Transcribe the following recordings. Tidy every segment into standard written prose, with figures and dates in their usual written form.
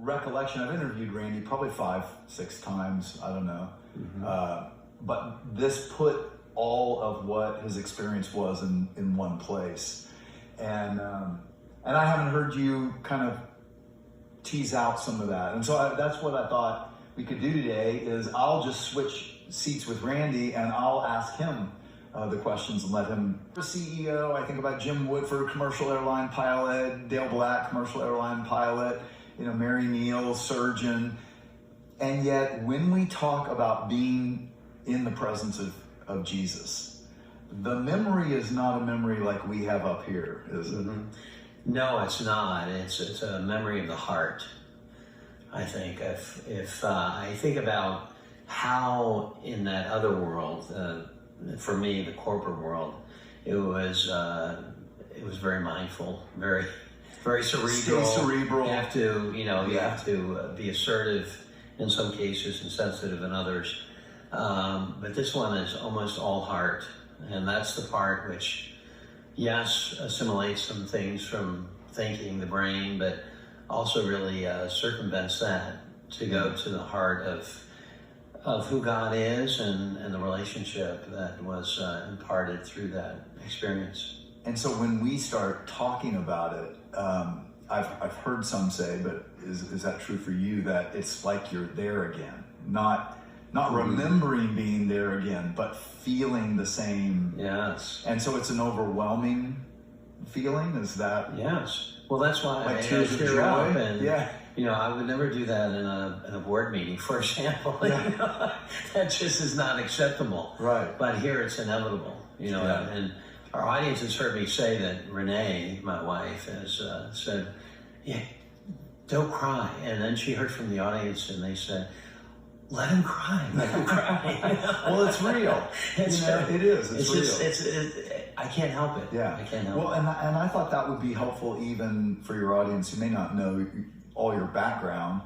recollection, I've interviewed Randy probably 5-6 times, I don't know. But this put all of what his experience was in one place. And I haven't heard you kind of tease out some of that. And so that's what I thought we could do today is I'll just switch seats with Randy and I'll ask him the questions and let him. CEO, I think about Jim Woodford, commercial airline pilot, Dale Black, commercial airline pilot, Mary Neal, surgeon. And yet when we talk about being in the presence of Jesus, the memory is not a memory like we have up here, is it? No, it's not. It's a memory of the heart. I think if I think about how in that other world, for me, the corporate world, it was very mindful, very cerebral. Stay cerebral. You have to, you have to be assertive in some cases and sensitive in others. But this one is almost all heart, and that's the part which, yes, assimilates some things from thinking, the brain, but also really circumvents that to go to the heart of who God is and the relationship that was imparted through that experience. And so when we start talking about it, I've heard some say, but is that true for you, that it's like you're there again, not remembering being there again, but feeling the same. Yes. And so it's an overwhelming feeling, is that? Yes. Well, that's why like I tears of joy. And, I would never do that in a board meeting, for example. That just is not acceptable. Right. But here it's inevitable, and our audience has heard me say that Renee, my wife, has said, yeah, don't cry. And then she heard from the audience and they said, let him cry, let him cry. Well, it's real. It is. It's real. I can't help it. Yeah. I can't help it. Well, and I thought that would be helpful even for your audience who may not know all your background.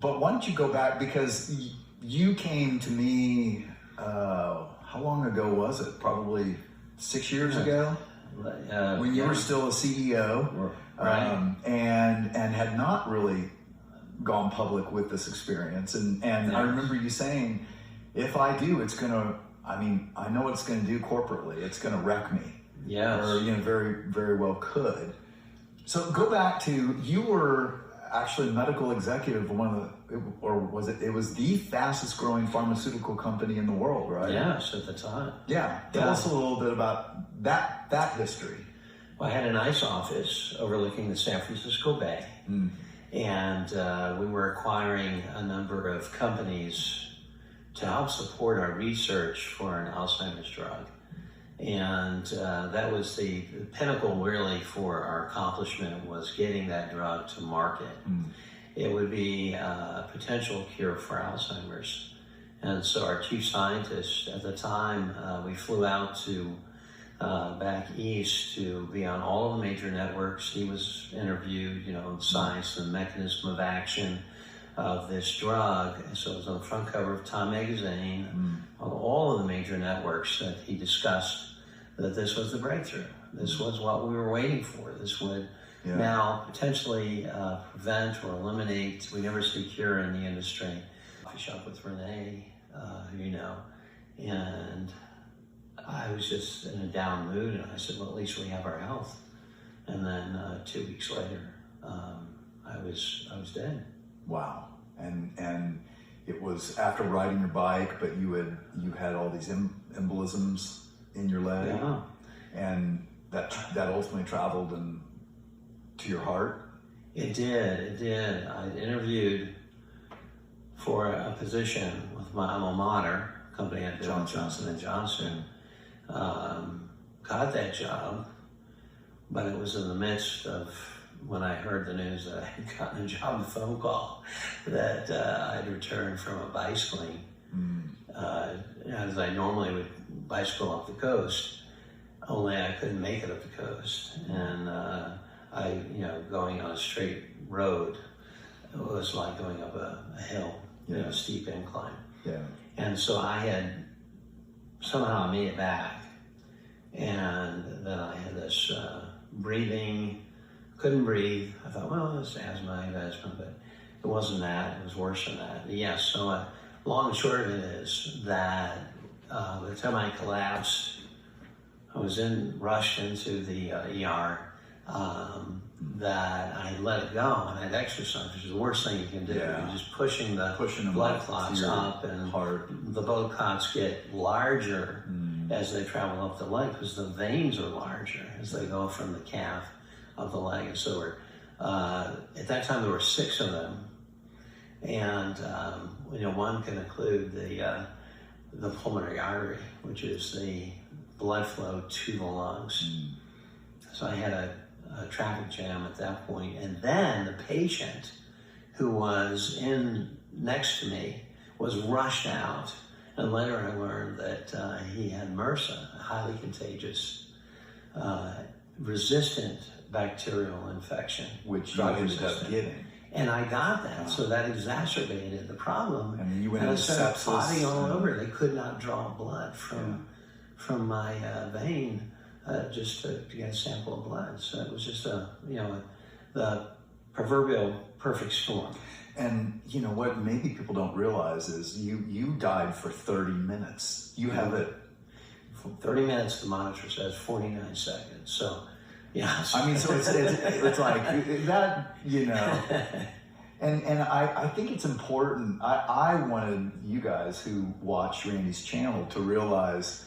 But why don't you go back, because you came to me, how long ago was it? Probably 6 years ago? When you were still a CEO, right. And had not really gone public with this experience. And I remember you saying, if I do, it's going to, I know what it's going to do corporately. It's going to wreck me. Yes. Or, very, very well could. So go back to, you were actually medical executive of it was the fastest growing pharmaceutical company in the world, right? Yes, at the time. Yeah. Tell us a little bit about that history. Well, I had a nice office overlooking the San Francisco Bay. And we were acquiring a number of companies to help support our research for an Alzheimer's drug. And that was the pinnacle really for our accomplishment, was getting that drug to market. It would be a potential cure for Alzheimer's. And so our chief scientist at the time, we flew out to back east to be on all of the major networks. He was interviewed, science and mechanism of action of this drug. And so it was on the front cover of Time magazine, on all of the major networks, that he discussed that this was the breakthrough. This was what we were waiting for. This would now potentially prevent or eliminate, we never say cure in the industry. Coffee shop with Renee, and I was just in a down mood, and I said, well, at least we have our health. And then 2 weeks later, I was dead. Wow. And it was after riding your bike, but you had all these embolisms in your leg. Yeah. And that ultimately traveled to your heart. It did. I interviewed for a position with my alma mater, company I did with Johnson & Johnson. Got that job, but it was in the midst of when I heard the news that I had gotten a job, a phone call that I'd returned from a bicycling, as I normally would bicycle up the coast, only I couldn't make it up the coast. And going on a straight road, it was like going up a hill, a steep incline. Yeah. And so I had somehow made it back. And then I had this breathing, couldn't breathe. I thought, well, it's asthma, but it wasn't that. It was worse than that. Yes. So long and short of it is that by the time I collapsed, I was rushed into the ER. That I let it go and I'd exercise, which is the worst thing you can do. Yeah. You're just pushing the blood clots up, and the blood clots get larger as they travel up the leg because the veins are larger as they go from the calf of the leg. And so at that time there were 6 of them, and one can include the pulmonary artery, which is the blood flow to the lungs. So I had a traffic jam at that point, and then the patient who was in next to me was rushed out, and later I learned that he had MRSA, a highly contagious, resistant bacterial infection, which you ended up getting. And I got that, so that exacerbated the problem. And you went and into I started sepsis. clotting all over. They could not draw blood from my vein. Just to get a sample of blood. So it was just the proverbial perfect storm. And you know what maybe people don't realize is you died for 30 minutes. You have it. 30 minutes, the monitor says 49 seconds. So, yeah. I mean, so it's like that, And I think it's important. I wanted you guys who watch Randy's channel to realize,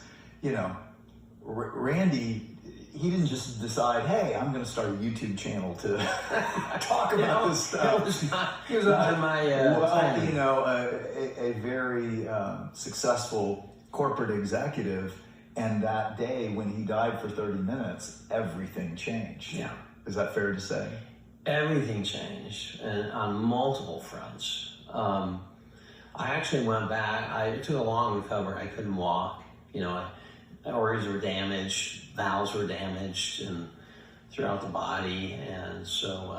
Randy, he didn't just decide, hey, I'm going to start a YouTube channel to talk about this stuff. It was not in my plan. A very successful corporate executive, and that day when he died for 30 minutes, everything changed. Yeah. Is that fair to say? Everything changed, and on multiple fronts. I actually went back. It took a long recovery. I couldn't walk. Organs were damaged, valves were damaged, and throughout the body, and so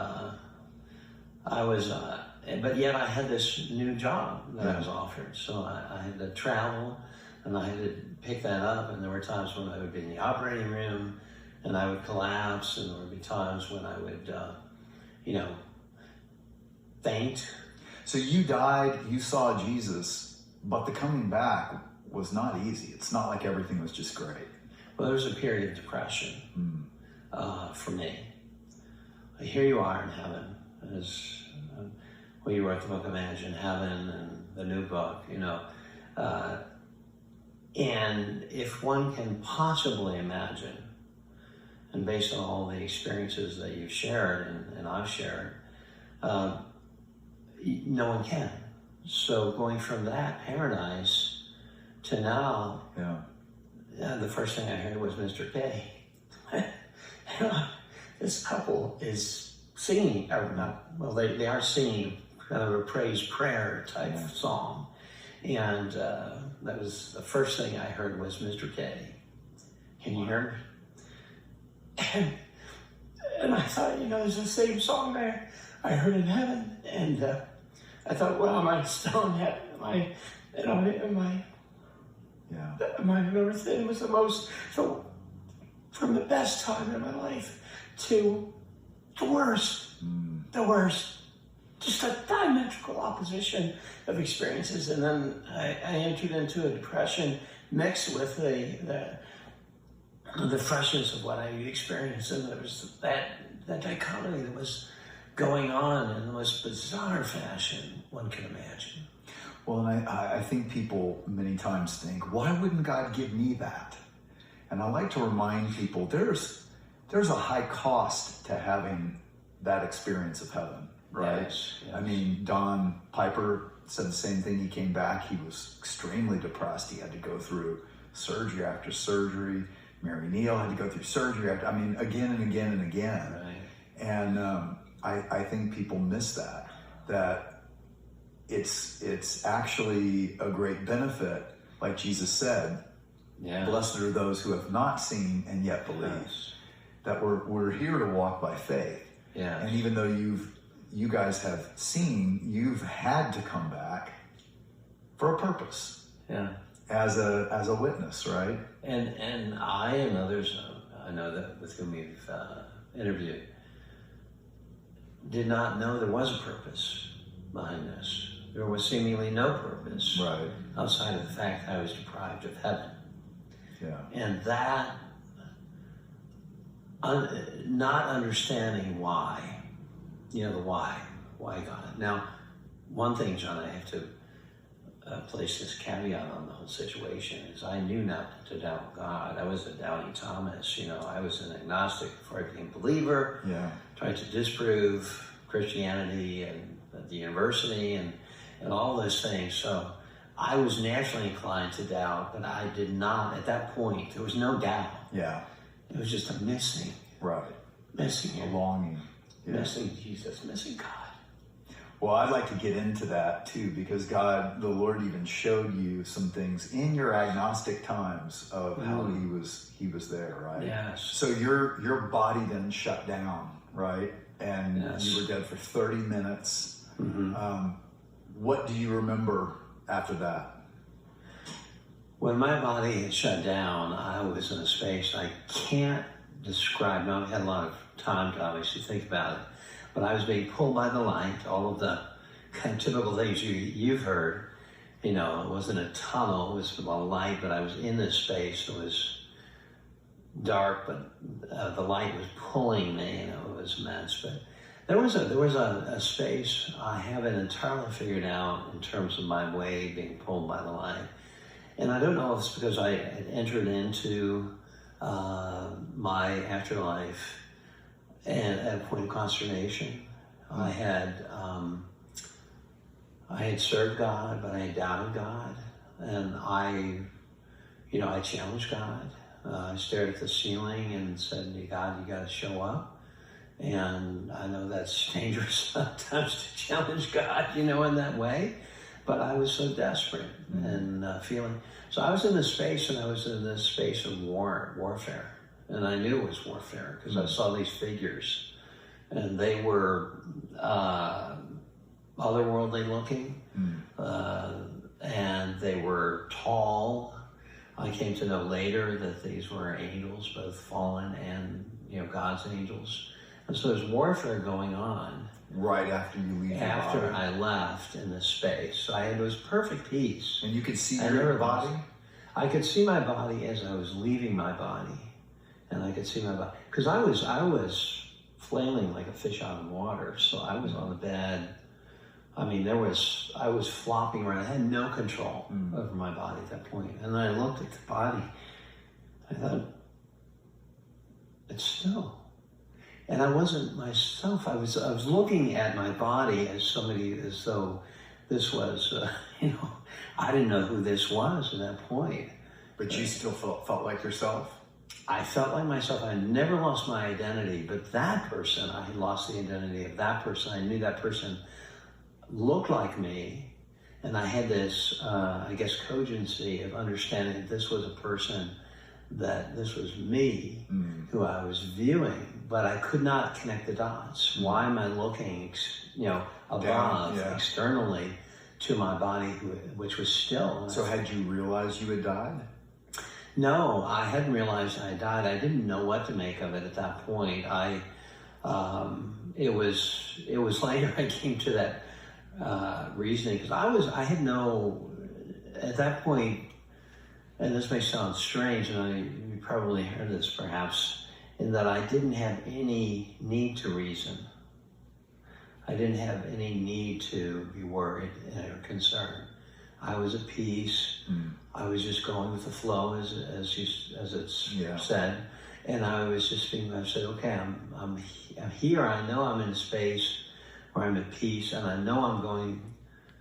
I was. But yet, I had this new job that I was offered, so I had to travel, and I had to pick that up. And there were times when I would be in the operating room, and I would collapse, and there would be times when I would, faint. So you died, you saw Jesus, but the coming back was not easy. It's not like everything was just great. Well, there was a period of depression for me. Here you are in heaven, as you wrote the book Imagine Heaven and the new book, and if one can possibly imagine, and based on all the experiences that you've shared and I've shared, no one can. So going from that paradise to now, the first thing I heard was Mr. K. This couple is singing, or not, well, they are singing kind of a praise prayer type song. And that was the first thing I heard was Mr. K. Can you hear me? And I thought, there's the same song there I heard in heaven. And I thought, well, am I still in heaven? Am I on earth? It was the most, so from the best time in my life to the worst, just a diametrical opposition of experiences. And then I entered into a depression mixed with the freshness of what I experienced. And there was that dichotomy that was going on in the most bizarre fashion one can imagine. Well, and I think people many times think, why wouldn't God give me that? And I like to remind people there's a high cost to having that experience of heaven, right? Yes. I mean, Don Piper said the same thing. He came back, he was extremely depressed. He had to go through surgery after surgery. Mary Neal had to go through surgery after, again and again and again. Right. And I think people miss that it's actually a great benefit, like Jesus said. Yeah. Blessed are those who have not seen and yet believe. Yes. That we're here to walk by faith. Yeah. And even though you guys have seen, you've had to come back for a purpose. Yeah. As a witness, right? And I and others I know that with whom we've interviewed did not know there was a purpose there was seemingly no purpose Right. outside of the fact that I was deprived of heaven. Yeah. And that, not understanding why, the why God. Now, one thing, John, I have to place this caveat on the whole situation is I knew not to doubt God. I was a doubting Thomas. I was an agnostic before I became a believer. Yeah. Tried to disprove Christianity and at the university and all those things. So I was naturally inclined to doubt, but I did not, at that point, there was no doubt. Yeah. It was just a missing A Him, longing. Yeah. missing Jesus, missing God. Well, I'd like to get into that too, because God, the Lord, even showed you some things in your agnostic times of how He was there, right? Yes. So your body then shut down, right? And Yes. you were dead for 30 minutes. Mm-hmm. What do you remember after that? When my body had shut down, I was in a space I can't describe. Now, I've had a lot of time to obviously think about it, but I was being pulled by the light, all of the kind of typical things you've heard. It wasn't a tunnel, it was a light, but I was in this space. It was dark, but the light was pulling me, it was immense. But there was a space I haven't entirely figured out in terms of my way being pulled by the light. And I don't know if it's because I had entered into my afterlife and at a point of consternation. I had served God, but I had doubted God, and I challenged God. I stared at the ceiling and said, God, you got to show up. And I know that's dangerous sometimes to challenge God, in that way. But I was so desperate and feeling. So I was in this space, and I was in this space of warfare. And I knew it was warfare because I saw these figures. And they were otherworldly looking. And they were tall. I came to know later that these were angels, both fallen and God's angels. And so there's warfare going on. Right after you leave After your body. I left in this space. So it was perfect peace. And you could see I your never body? lost. I could see my body as I was leaving my body. And I could see my body. Because I was flailing like a fish out of water. So I was on the bed. I mean, I was flopping around. I had no control over my body at that point. And then I looked at the body. I thought, it's still. And I wasn't myself. I was looking at my body as though this was, I didn't know who this was at that point. But you still felt like yourself? I felt like myself. I never lost my identity, but that person, I had lost the identity of that person. I knew that person looked like me, and I had this, cogency of understanding that this was a person, that this was me, who I was viewing, but I could not connect the dots. Why am I looking, above, externally, to my body, which was still? So had you realized you had died? No, I hadn't realized I died. I didn't know what to make of it at that point. It was later I came to that reasoning, because I had no, at that point, and this may sound strange, and you probably heard this perhaps, in that I didn't have any need to reason. I didn't have any need to be worried or concerned. I was at peace. I was just going with the flow, as it's said, and I was just I said, okay, I'm here. I know I'm in a space where I'm at peace, and I know I'm going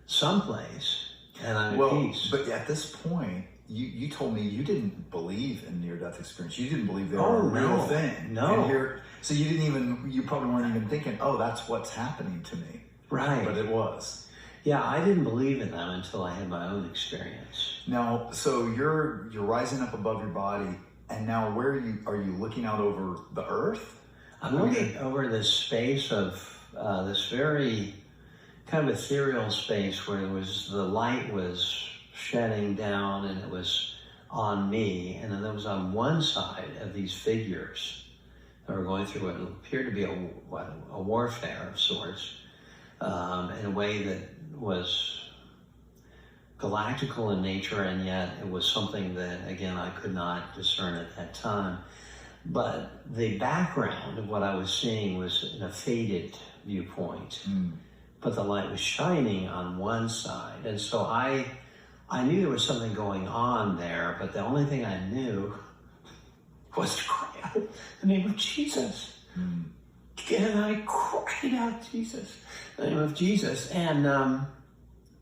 someplace, and I'm at peace. But at this point, you told me you didn't believe in near-death experience. You didn't believe they were a real thing. No. So you probably weren't even thinking, oh, that's what's happening to me. Right. But it was. Yeah, I didn't believe in them until I had my own experience. Now, so you're rising up above your body, and now where are you looking out over the earth? I'm looking over this space of this very kind of ethereal space where the light was shedding down, and it was on me, and then there was on one side of these figures that were going through what appeared to be a warfare of sorts, in a way that was galactical in nature, and yet it was something that, again, I could not discern at that time. But the background of what I was seeing was in a faded viewpoint, but the light was shining on one side. And so I knew there was something going on there, but the only thing I knew was to cry out the name of Jesus. And I cried out Jesus, the name of Jesus. And